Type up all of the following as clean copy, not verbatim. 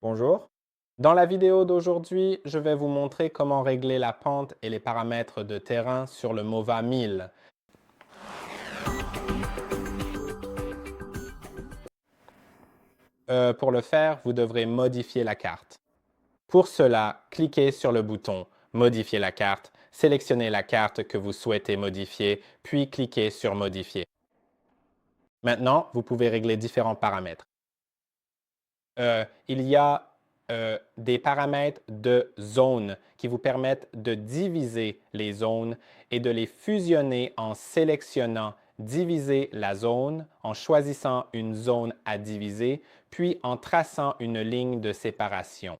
Bonjour. Dans la vidéo d'aujourd'hui, je vais vous montrer comment régler la pente et les paramètres de terrain sur le MOVA 1000. Pour le faire, vous devrez modifier la carte. Pour cela, cliquez sur le bouton Modifier la carte, sélectionnez la carte que vous souhaitez modifier, puis cliquez sur Modifier. Maintenant, vous pouvez régler différents paramètres. Il y a des paramètres de zone qui vous permettent de diviser les zones et de les fusionner en sélectionnant diviser la zone, en choisissant une zone à diviser, puis en traçant une ligne de séparation.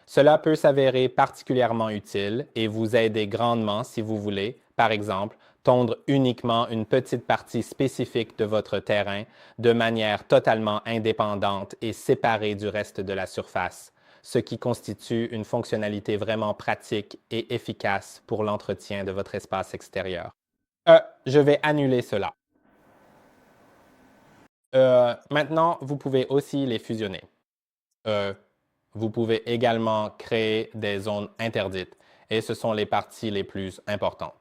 Cela peut s'avérer particulièrement utile et vous aider grandement si vous voulez, par exemple, tondre uniquement une petite partie spécifique de votre terrain de manière totalement indépendante et séparée du reste de la surface, ce qui constitue une fonctionnalité vraiment pratique et efficace pour l'entretien de votre espace extérieur. Je vais annuler cela. Maintenant, vous pouvez aussi les fusionner. Vous pouvez également créer des zones interdites et ce sont les parties les plus importantes.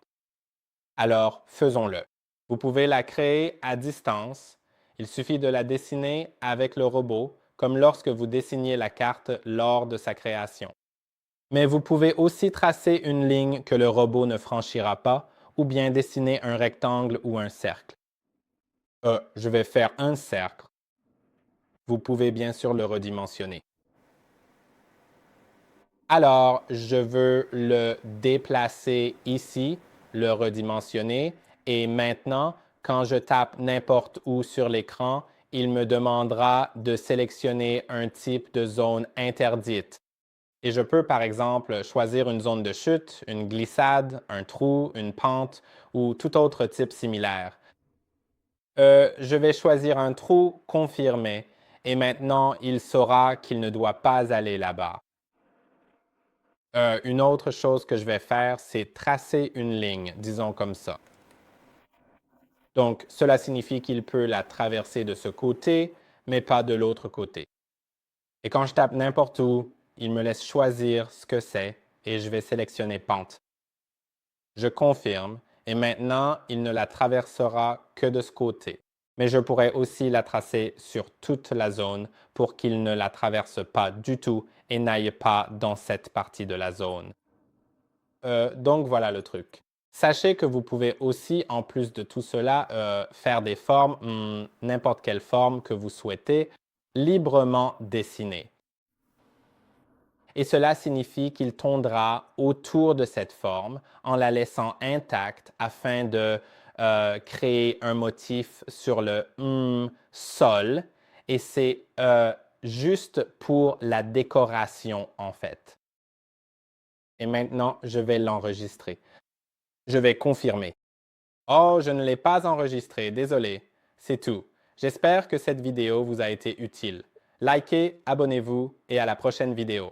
Alors, faisons-le. Vous pouvez la créer à distance. Il suffit de la dessiner avec le robot, comme lorsque vous dessiniez la carte lors de sa création. Mais vous pouvez aussi tracer une ligne que le robot ne franchira pas ou bien dessiner un rectangle ou un cercle. Je vais faire un cercle. Vous pouvez bien sûr le redimensionner. Alors, je veux le déplacer ici, le redimensionner. Et maintenant, quand je tape n'importe où sur l'écran, il me demandera de sélectionner un type de zone interdite. Et je peux, par exemple, choisir une zone de chute, une glissade, un trou, une pente ou tout autre type similaire. Je vais choisir un trou confirmé et maintenant, il saura qu'il ne doit pas aller là-bas. Une autre chose que je vais faire, c'est tracer une ligne, disons comme ça. Donc, cela signifie qu'il peut la traverser de ce côté, mais pas de l'autre côté. Et quand je tape n'importe où, il me laisse choisir ce que c'est et je vais sélectionner pente. Je confirme et maintenant, il ne la traversera que de ce côté. Mais je pourrais aussi la tracer sur toute la zone pour qu'il ne la traverse pas du tout et n'aille pas dans cette partie de la zone. Donc voilà le truc. Sachez que vous pouvez aussi, en plus de tout cela, faire des formes, n'importe quelle forme que vous souhaitez, librement dessiner. Et cela signifie qu'il tondra autour de cette forme en la laissant intacte afin de créer un motif sur le sol. Et c'est juste pour la décoration en fait. Et maintenant, je vais l'enregistrer. Je vais confirmer. Oh, je ne l'ai pas enregistré, désolé. C'est tout. J'espère que cette vidéo vous a été utile. Likez, abonnez-vous et à la prochaine vidéo.